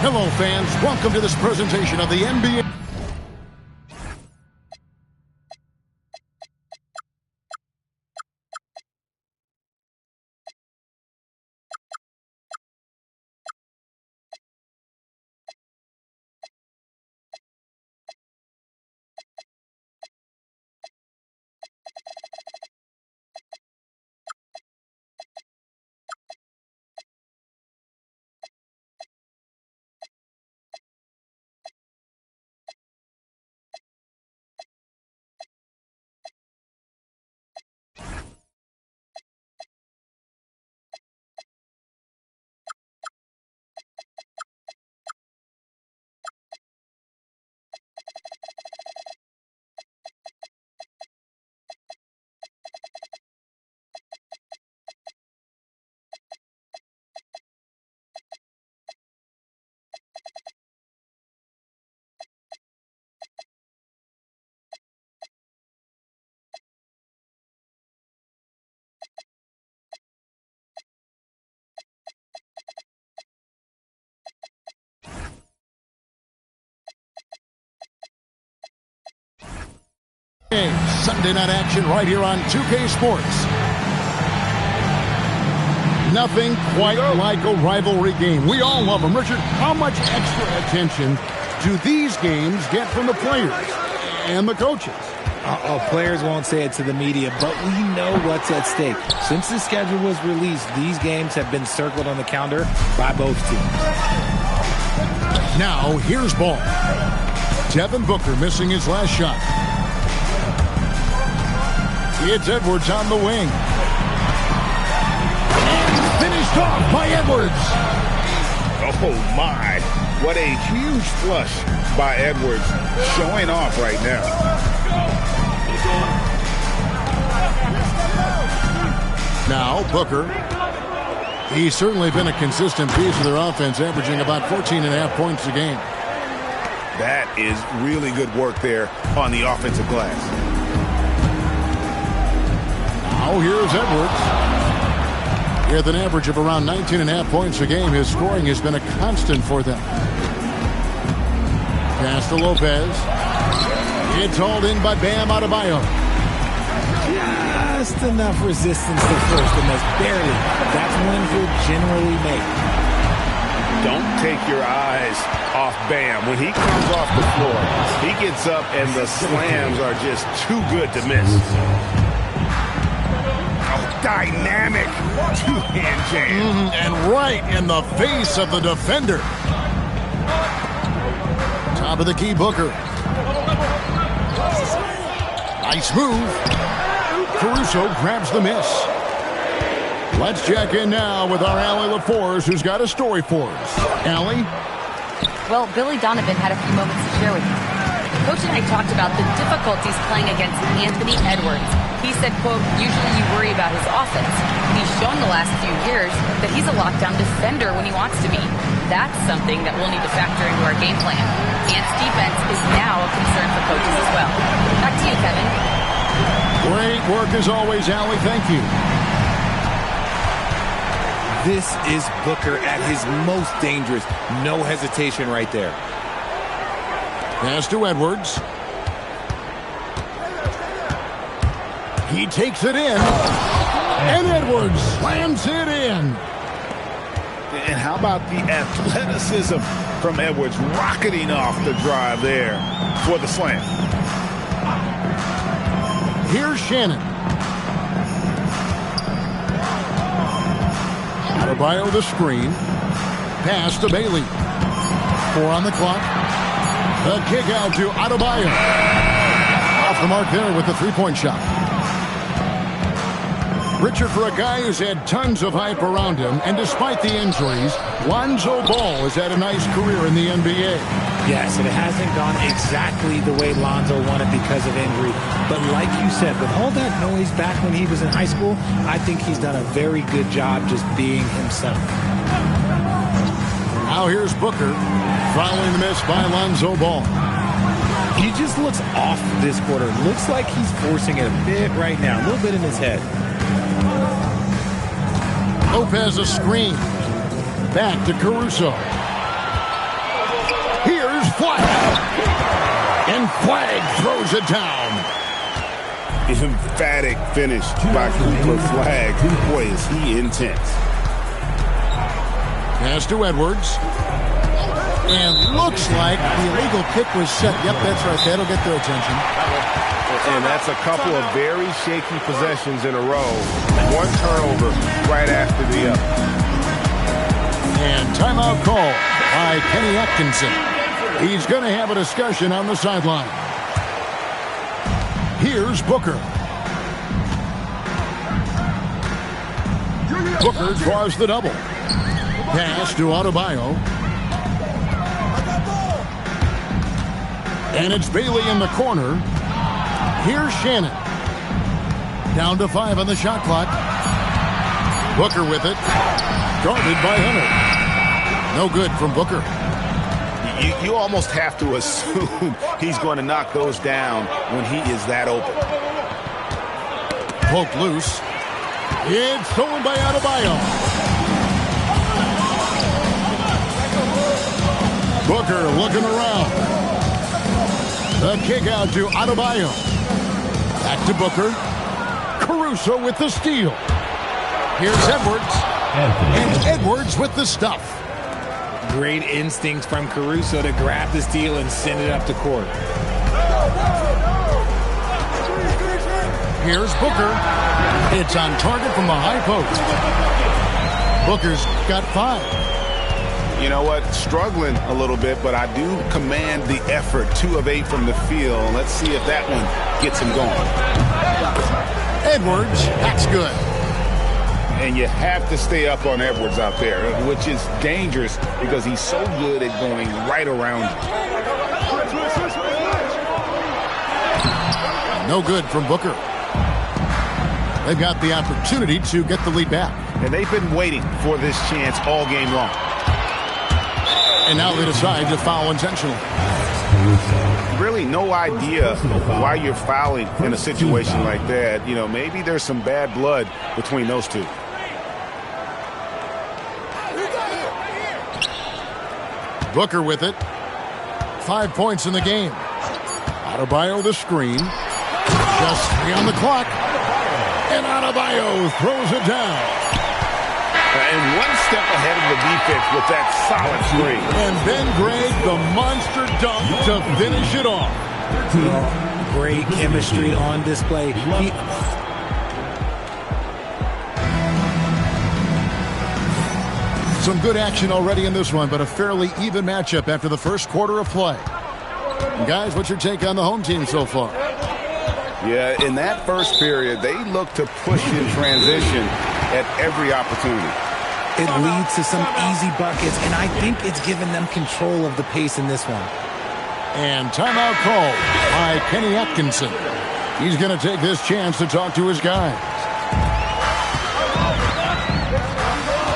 Hello, fans. Welcome to this presentation of the NBA. Sunday night action right here on 2K Sports. Nothing quite like a rivalry game. We all love them. Richard, how much extra attention do these games get from the players and the coaches? Players won't say it to the media, but we know what's at stake. Since the schedule was released, these games have been circled on the calendar by both teams. Now, here's ball. Devin Booker missing his last shot. It's Edwards on the wing. Finished off by Edwards. Oh, my. What a huge flush by Edwards, showing off right now. Now, Booker. He's certainly been a consistent piece of their offense, averaging about 14.5 points a game. That is really good work there on the offensive glass. Now here's Edwards. With an average of around 19.5 points a game, his scoring has been a constant for them. Pass to Lopez. It's hauled in by Bam Adebayo. Just enough resistance to first, and that's barely. That's when he'll generally make. Don't take your eyes off Bam. When he comes off the floor, he gets up and the slams are just too good to miss. Dynamic two-hand jam. And right in the face of the defender. Top of the key, Booker. Nice move. Caruso grabs the miss. Let's check in now with our Allie LaForce, who's got a story for us. Allie? Well, Billy Donovan had a few moments to share with you. Coach and I talked about the difficulties playing against Anthony Edwards. He said, quote, usually you worry about his offense. He's shown the last few years that he's a lockdown defender when he wants to be. That's something that we'll need to factor into our game plan. Ant's defense is now a concern for coaches as well. Back to you, Kevin. Great work as always, Allie. Thank you. This is Booker at his most dangerous. No hesitation right there. Pass to Edwards. He takes it in. And Edwards slams it in. And how about the athleticism from Edwards rocketing off the drive there for the slam. Here's Shannon. Adebayo the screen. Pass to Bailey. 4 on the clock. The kick out to Adebayo. Off the mark there with the three-point shot. Richard, for a guy who's had tons of hype around him, and despite the injuries, Lonzo Ball has had a nice career in the NBA. Yes, and it hasn't gone exactly the way Lonzo wanted because of injury. But like you said, with all that noise back when he was in high school, I think he's done a very good job just being himself. Now here's Booker, following the miss by Lonzo Ball. He just looks off this quarter. Looks like he's forcing it a bit right now, a little bit in his head. Lopez a screen. Back to Caruso. throws it down. Emphatic finish by Cooper Flag. Boy, is he intense. Pass to Edwards. And looks like the illegal kick was set. Yep, that's right. That'll get their attention. And that's a couple of very shaky possessions in a row. One turnover right after the other. And timeout call by Kenny Atkinson. He's going to have a discussion on the sideline. Here's Booker. Booker draws the double. Pass to Adebayo. And it's Bailey in the corner. Here's Shannon. Down to 5 on the shot clock. Booker with it. Guarded by Hunter. No good from Booker. You almost have to assume he's going to knock those down when he is that open. Poked loose. It's stolen by Adebayo. Booker looking around. The kick out to Adebayo. Back to Booker. Caruso with the steal. Here's Edwards. And Edwards with the stuff. Great instincts from Caruso to grab the steal and send it up the court. Here's Booker. It's on target from the high post. Booker's got 5. You know what? Struggling a little bit, but I do command the effort. 2 of 8 from the field. Let's see if that one gets him going. Edwards, that's good. And you have to stay up on Edwards out there, which is dangerous because he's so good at going right around you. No good from Booker. They've got the opportunity to get the lead back. And they've been waiting for this chance all game long. And now they decide to foul intentionally. Really no idea why you're fouling in a situation like that. You know, maybe there's some bad blood between those two. Booker with it. 5 points in the game. Adebayo the screen. Just 3 on the clock. And Adebayo throws it down. And one step ahead of the defense with that solid screen. And Ben Gregg, the monster dunk to finish it off. Well, great chemistry on display. Some good action already in this one, but a fairly even matchup after the first quarter of play. And guys, what's your take on the home team so far? Yeah, in that first period, they look to push in transition at every opportunity. It leads to some easy buckets, and I think it's given them control of the pace in this one. And timeout call by Kenny Atkinson. He's going to take this chance to talk to his guys.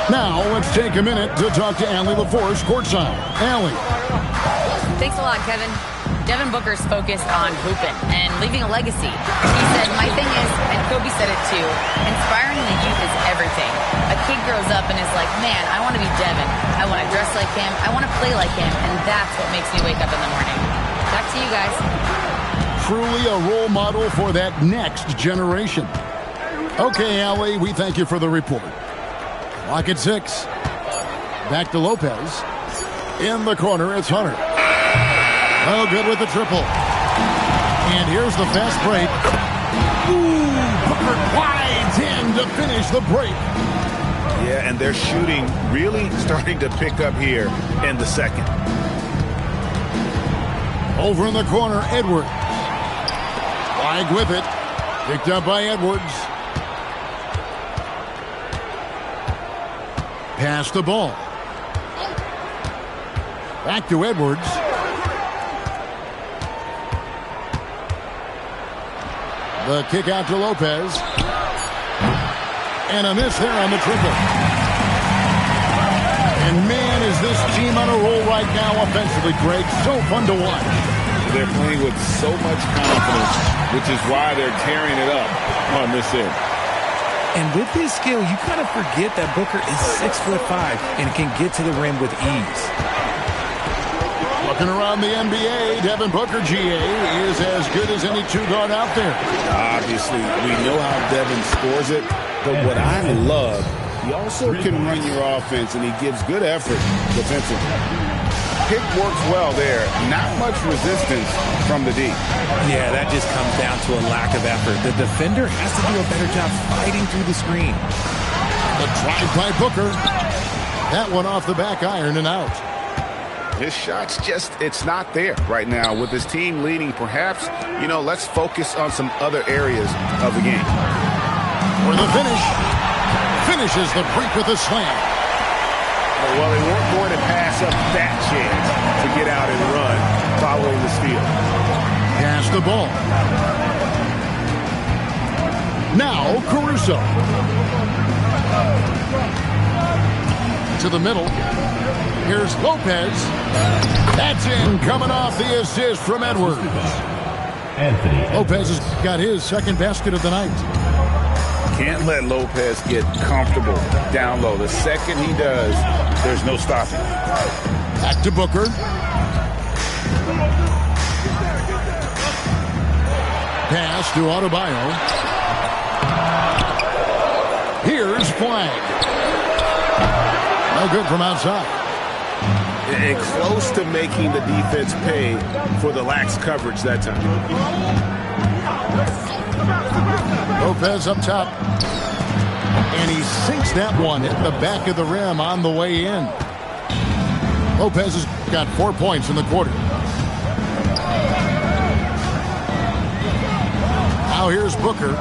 Now, let's take a minute to talk to Allie LaForce courtside. Allie. Thanks a lot, Kevin. Devin Booker's focused on hooping and leaving a legacy. He said, my thing is, and Kobe said it too, inspiring the youth is everything. A kid grows up and is like, man, I want to be Devin. I want to dress like him. I want to play like him. And that's what makes me wake up in the morning. Back to you guys. Truly a role model for that next generation. Okay, Allie, we thank you for the report. Clock at 6. Back to Lopez. In the corner, it's Hunter. Oh, good with the triple. And here's the fast break. Ooh, Booker glides in to finish the break. Yeah, and their shooting really starting to pick up here in the second. Over in the corner, Edwards. Flag with it. Picked up by Edwards. Pass the ball. Back to Edwards. The kick out to Lopez. And a miss there on the triple. And man, is this team on a roll right now offensively, Greg. So fun to watch. They're playing with so much confidence, which is why they're tearing it up on this end. And with his skill, you kind of forget that Booker is 6'5" and can get to the rim with ease. A Looking around the NBA, Devin Booker, GA, is as good as any two-guard out there. Obviously, we know how Devin scores it, but what I love, he also can run your offense, and he gives good effort defensively. Pick works well there. Not much resistance from the D. Yeah, that just comes down to a lack of effort. The defender has to do a better job fighting through the screen. The drive by Booker. That one off the back iron and out. His shot's just, it's not there right now. With his team leading, perhaps, let's focus on some other areas of the game. For the finish. Finishes the break with a slam. Well, they weren't going to pass up that chance to get out and run following the steal. Pass the ball. Now Caruso. To the middle. Here's Lopez. That's in, coming off the assist from Edwards. Lopez has got his second basket of the night. Can't let Lopez get comfortable down low. The second he does, there's no stopping. Back to Booker. Pass to Adebayo. Here's Flag. No good from outside. And close to making the defense pay for the lax coverage that time. Lopez up top. And he sinks that one at the back of the rim on the way in. Lopez has got 4 points in the quarter. Now here's Booker.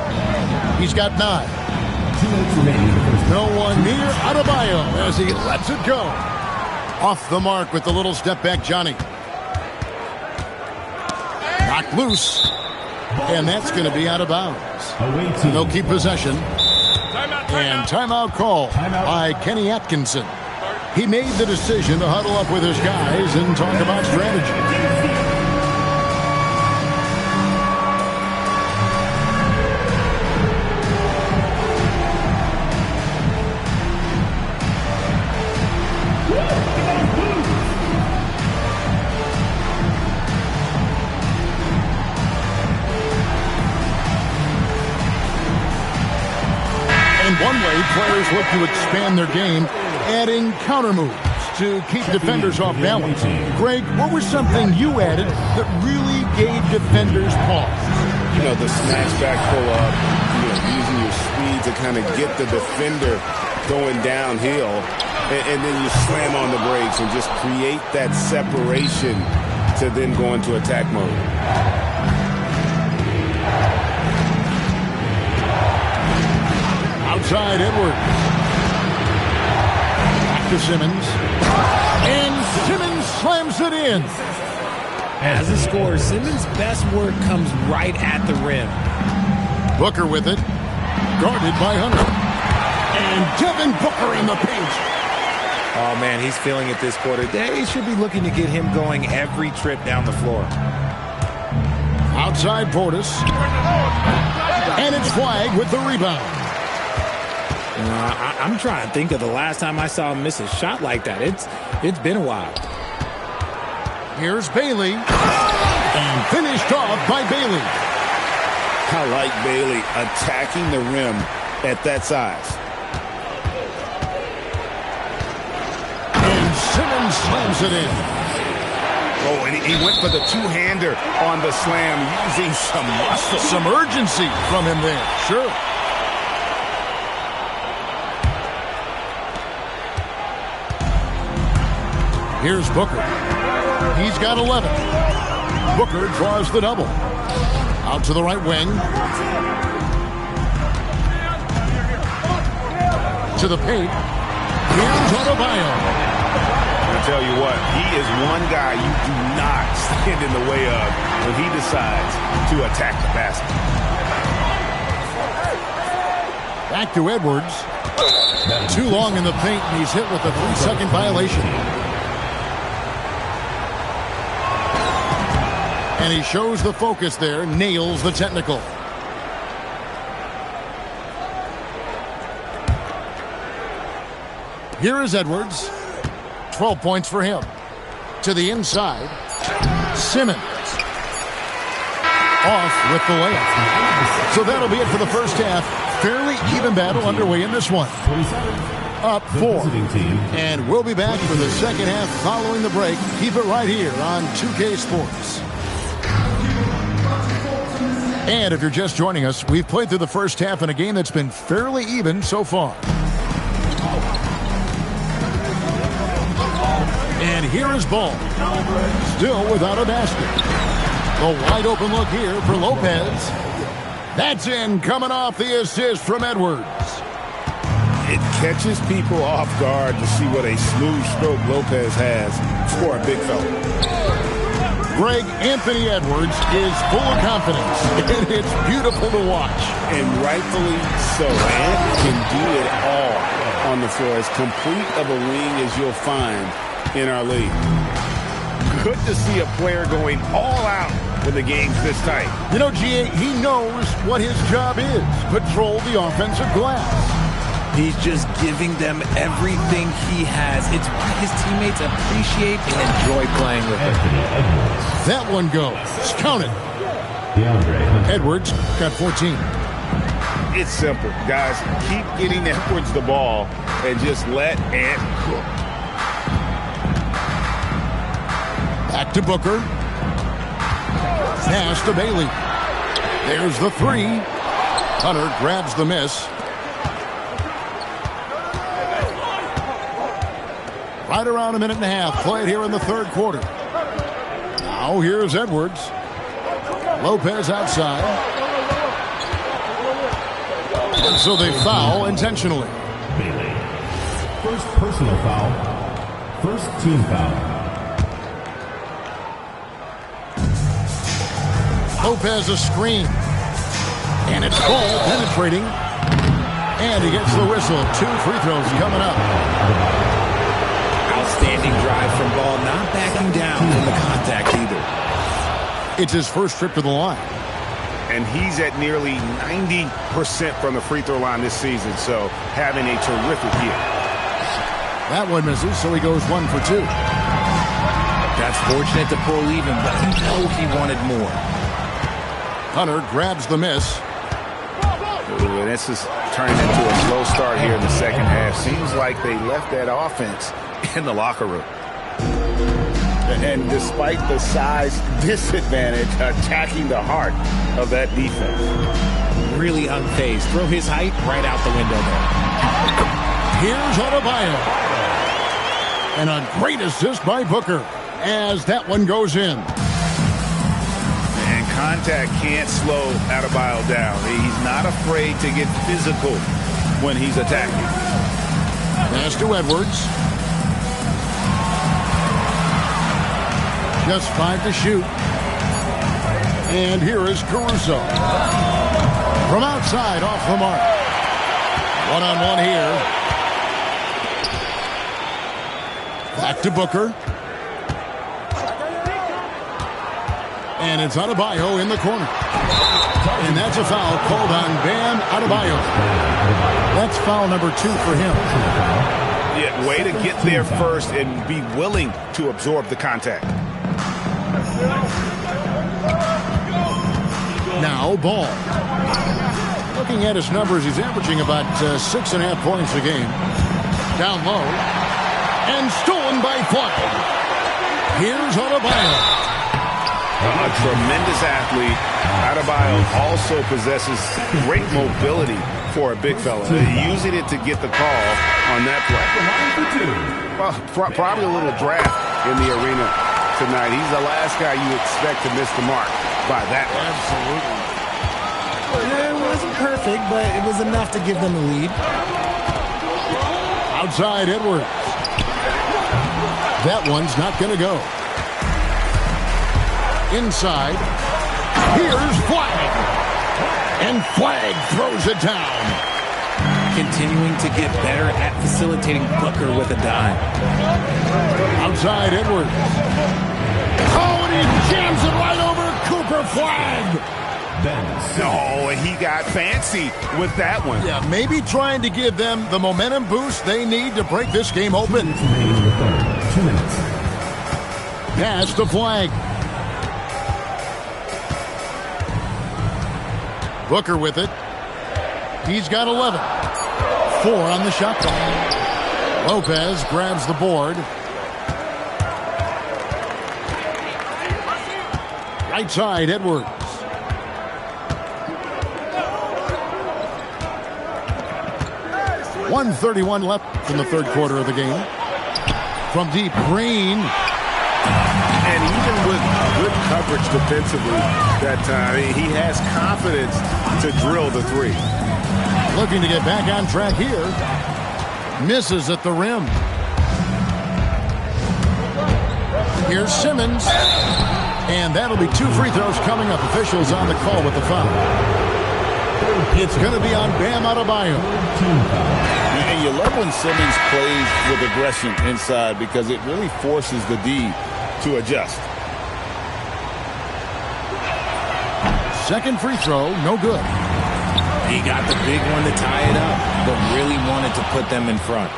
He's got 9. No one near Adebayo as he lets it go. Off the mark with the little step back, Johnny. Knocked loose. And that's going to be out of bounds. They'll keep possession. And timeout call by Kenny Atkinson. He made the decision to huddle up with his guys and talk about strategy. One way players look to expand their game, adding counter moves to keep defenders off balance. Greg, what was something you added that really gave defenders pause? The snatchback pull-up, using your speed to kind of get the defender going downhill, and then you slam on the brakes and just create that separation to then go into attack mode. Outside Edwards. Back to Simmons. And Simmons slams it in. As a scorer, Simmons' best work comes right at the rim. Booker with it. Guarded by Hunter. And Devin Booker in the paint. Oh, man, he's feeling it this quarter. They should be looking to get him going every trip down the floor. Outside Portis. And it's Flag with the rebound. I'm trying to think of the last time I saw him miss a shot like that. It's been a while. Here's Bailey. And finished off by Bailey. I like Bailey attacking the rim at that size. And Simmons slams it in. Oh, and he went for the two-hander on the slam, using some muscle. Some urgency from him there. Sure. Here's Booker. He's got 11. Booker draws the double. Out to the right wing. To the paint. Here's Adebayo. I'll tell you what, he is one guy you do not stand in the way of when he decides to attack the basket. Back to Edwards. Too long in the paint, and he's hit with a 3-second violation. And he shows the focus there, nails the technical. Here is Edwards. 12 points for him. To the inside. Simmons. Off with the layup. So that'll be it for the first half. Fairly even battle underway in this one. Up 4. And we'll be back for the second half following the break. Keep it right here on 2K Sports. And if you're just joining us, we've played through the first half in a game that's been fairly even so far. And here is Ball. Still without a basket. A wide open look here for Lopez. That's in, coming off the assist from Edwards. It catches people off guard to see what a smooth stroke Lopez has for a big fella. Greg, Anthony Edwards is full of confidence, and it's beautiful to watch. And rightfully so. Ant can do it all on the floor. As complete of a wing as you'll find in our league. Good to see a player going all out when the game's this tight. You know, G.A., he knows what his job is. Control the offensive glass. He's just giving them everything he has. It's why his teammates appreciate and enjoy playing with him. That one goes. Count it. Edwards got 14. It's simple, guys. Keep getting Edwards the ball and just let Ant cook. Back to Booker. Pass to Bailey. There's the 3. Hunter grabs the miss. Right around a minute and a half played here in the third quarter. Now here's Edwards. Lopez outside. And so they foul intentionally. Bailey. First personal foul. First team foul. Lopez a screen. And it's Ball penetrating. And he gets the whistle. 2 free throws coming up. Outstanding drive from Ball, not backing down from the contact either. It's his first trip to the line. And he's at nearly 90% from the free throw line this season, so having a terrific year. That one misses, so he goes 1 for 2. That's fortunate to pull even, but you know he wanted more. Hunter grabs the miss. Ooh, and this is turning into a slow start here in the second half. Seems like they left that offense in the locker room. And despite the size disadvantage, attacking the heart of that defense. Really unfazed. Throw his height right out the window there. Here's Adebayo. And a great assist by Booker as that one goes in. And contact can't slow Adebayo down. He's not afraid to get physical when he's attacking. Pass to Edwards. Just 5 to shoot. And here is Caruso. From outside, off the mark. One-on-one here. Back to Booker. And it's Adebayo in the corner. And that's a foul called on Bam Adebayo. That's foul number 2 for him. Yeah, way to get there first and be willing to absorb the contact. Now Ball. Looking at his numbers, he's averaging about 6.5 points a game. Down low. And stolen by Flag. Here's Adebayo. A tremendous athlete. Adebayo also possesses great mobility for a big fella. Using it to get the call on that play. Well, probably a little draft in the arena tonight. He's the last guy you expect to miss the mark by that much. Absolutely. It wasn't perfect, but it was enough to give them the lead. Outside Edwards. That one's not going to go. Inside. Here's Flag. And Flag throws it down. Continuing to get better at facilitating Booker with a dime. Outside Edwards. Oh, and he jams it right over Cooper Flag. No, he got fancy with that one. Yeah, maybe trying to give them the momentum boost they need to break this game open. 2 minutes. Pass to Flag. Booker with it. He's got 11. 4 on the shot clock. Lopez grabs the board. Right side, Edwards. .131 left in the third quarter of the game. From deep, Green. And even with good coverage defensively that time, he has confidence to drill the three. Looking to get back on track here. Misses at the rim. Here's Simmons. And that'll be 2 free throws coming up. Officials on the call with the foul. It's going to be on Bam Adebayo. And you love when Simmons plays with aggression inside because it really forces the D to adjust. Second free throw, no good. He got the big one to tie it up, but really wanted to put them in front.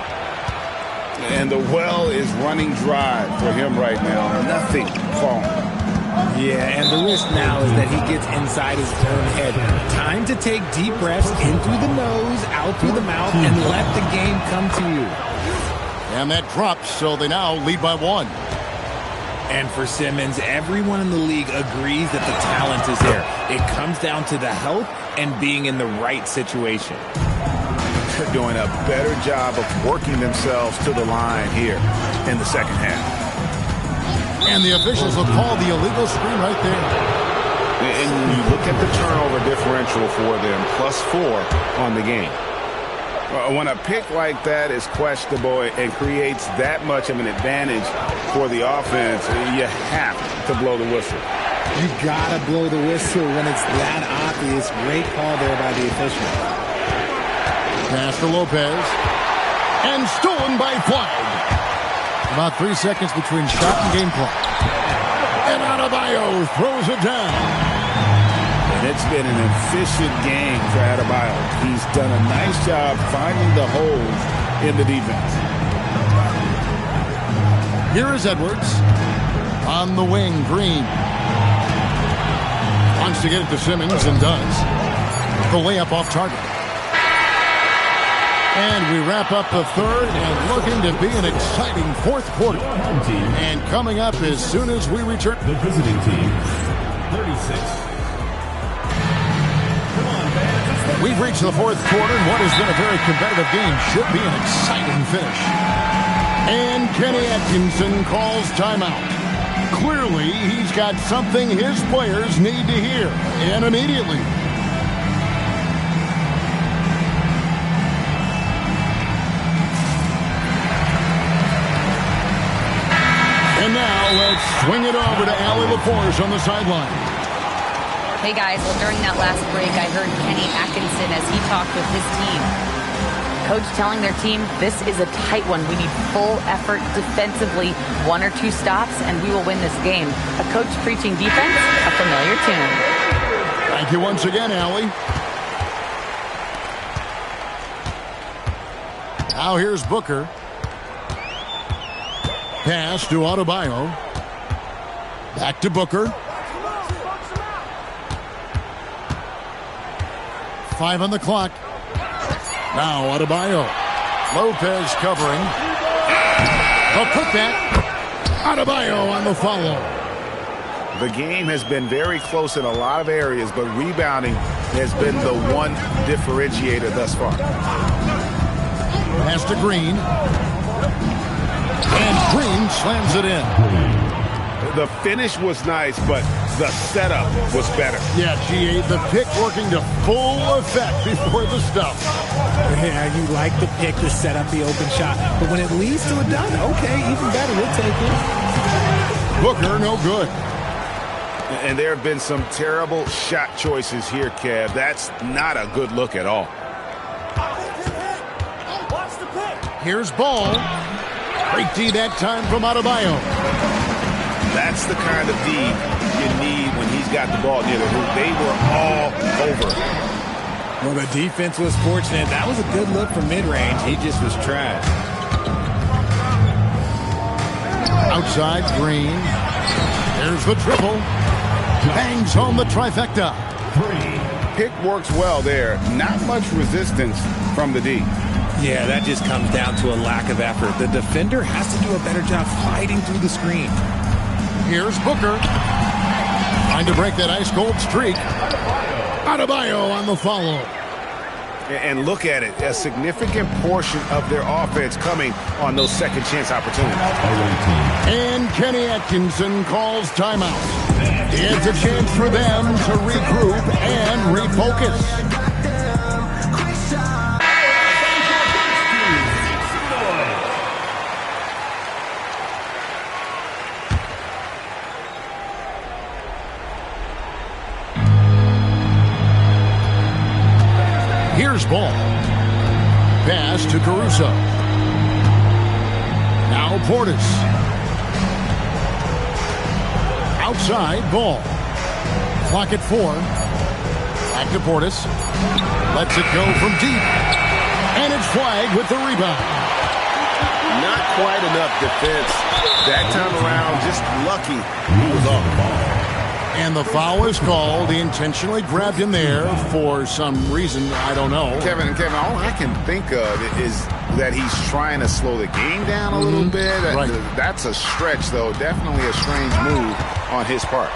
And the well is running dry for him right now. Nothing falling. Yeah, and the risk now is that he gets inside his own head. Time to take deep breaths in through the nose, out through the mouth, and let the game come to you. And that drops, so they now lead by 1. And for Simmons, everyone in the league agrees that the talent is there. It comes down to the health and being in the right situation. They're doing a better job of working themselves to the line here in the second half. And the officials have called the illegal screen right there. And you look at the turnover differential for them, +4 on the game. When a pick like that is questionable and creates that much of an advantage for the offense, you have to blow the whistle. You gotta blow the whistle when it's that obvious. Great call there by the official. Pass to Lopez. And stolen by Flag. About 3 seconds between shot and game clock. And Adebayo throws it down. And it's been an efficient game for Adebayo. He's done a nice job finding the holes in the defense. Here is Edwards. On the wing, Green. Wants to get it to Simmons and does. The layup off target. And we wrap up the third and looking to be an exciting fourth quarter. And coming up as soon as we return. The visiting team, 36. We've reached the fourth quarter, and what has been a very competitive game should be an exciting finish. And Kenny Atkinson calls timeout. Clearly, he's got something his players need to hear, and immediately. And now, let's swing it over to Allie LaForge on the sideline. Hey guys, well during that last break I heard Kenny Atkinson as he talked with his team. Coach telling their team, this is a tight one. We need full effort defensively, 1 or 2 stops, and we will win this game. A coach preaching defense, a familiar tune. Thank you once again, Allie. Now here's Booker. Pass to Adebayo. Back to Booker. 5 on the clock. Now Adebayo. Lopez covering. A putback. Adebayo on the follow. The game has been very close in a lot of areas, but rebounding has been the one differentiator thus far. Pass to Green. And Green slams it in. The finish was nice, but the setup was better. Yeah, GA, the pick working to full effect before the stuff. Yeah, you like the pick to set up the open shot, but when it leads to a dunk, okay, even better, we'll take it. Booker, no good. And there have been some terrible shot choices here, Kev. That's not a good look at all. Here's Ball. Great D that time from Adebayo. That's the kind of D you need when he's got the ball near the hoop. They were all over. Well, the defense was fortunate. That was a good look from mid-range. He just was trash. Outside, Green. There's the triple. Bangs home the trifecta. pick works well there. Not much resistance from the D. Yeah, that just comes down to a lack of effort. The defender has to do a better job fighting through the screen. Here's Booker. Trying to break that ice-cold streak. Adebayo on the follow. And look at it, a significant portion of their offense coming on those second chance opportunities. And Kenny Atkinson calls timeout. It's a chance for them to regroup and refocus. Here's ball. Pass to Caruso. Now Portis. Outside ball. Clock at 4. Back to Portis. Lets it go from deep. And it's flagged with the rebound. Not quite enough defense. That time around, just lucky he was off the ball. And the foul is called. He intentionally grabbed him there for some reason. I don't know. Kevin, all I can think of is that he's trying to slow the game down a little bit. Right. That's a stretch, though. Definitely a strange move on his part.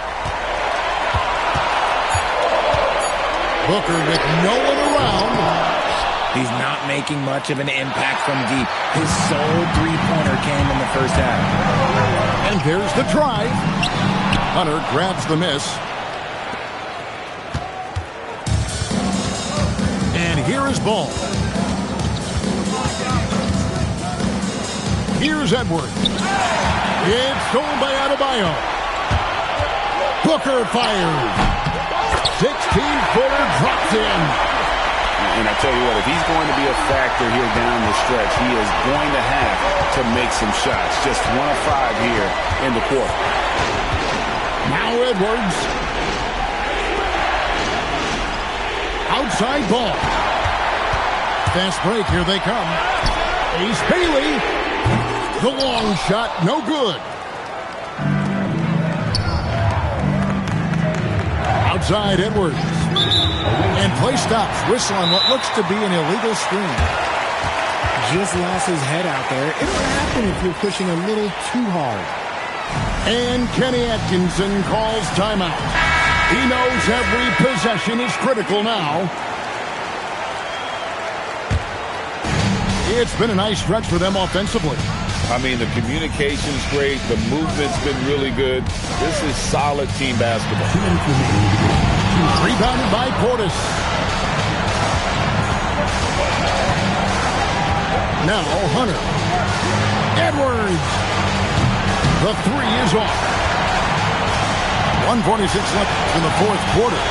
Booker with no one around. He's not making much of an impact from deep. His sole three-pointer came in the first half. And there's the drive. Hunter grabs the miss. And here is ball. Here's Edwards. It's stolen by Adebayo. Booker fires. 16-footer drops in. And I tell you what, if he's going to be a factor here down the stretch, he is going to have to make some shots. Just 1 of 5 here in the quarter. Now Edwards. Outside ball. Fast break, here they come. Ace Bailey. The long shot, no good. Outside Edwards. And play stops. Whistle on what looks to be an illegal screen. Just lost his head out there. It would happen if you're pushing a little too hard. And Kenny Atkinson calls timeout. He knows every possession is critical now. It's been a nice stretch for them offensively. I mean, the communication's great. The movement's been really good. This is solid team basketball. Rebounded by Portis. Now Hunter. Edwards. The three is off. 1:46 left in the fourth quarter.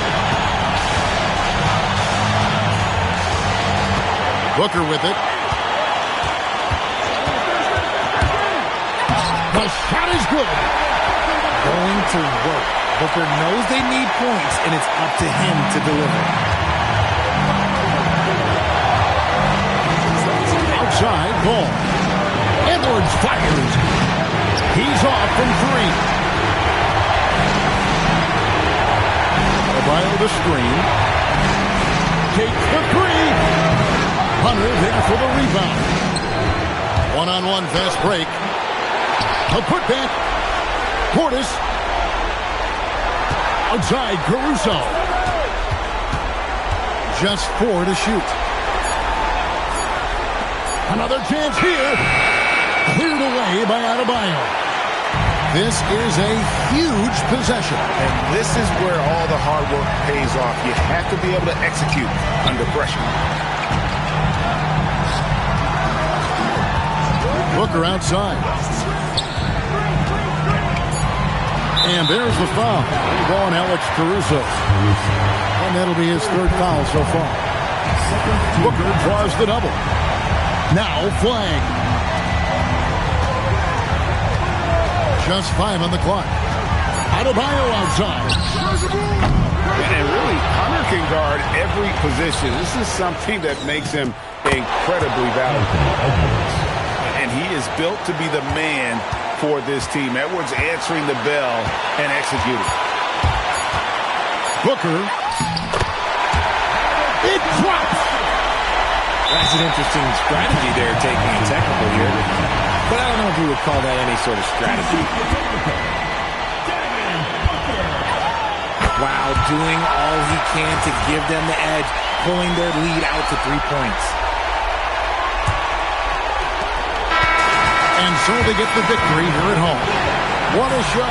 Booker with it. The shot is good. Going to work. Booker knows they need points, and it's up to him to deliver. Outside ball. Edwards fires. He's off from 3. Adebayo the screen. Takes the 3. Hunter there for the rebound. One-on-one fast break. A putback. Portis. Outside Caruso. Just 4 to shoot. Another chance here. Cleared away by Adebayo. This is a huge possession. And this is where all the hard work pays off. You have to be able to execute under pressure. Booker outside. And there's the foul. Ball on Alex Caruso. And that'll be his 3rd foul so far. Booker draws the double. Now flag. Just 5 on the clock. Adebayo outside. And really, Hunter can guard every position. This is something that makes him incredibly valuable. And he is built to be the man for this team. Edwards answering the bell and executing. Booker. It drops. That's an interesting strategy they're taking a technical here. But I don't know if we would call that any sort of strategy. Wow, doing all he can to give them the edge, pulling their lead out to 3 points. And so they get the victory here at home. What a show.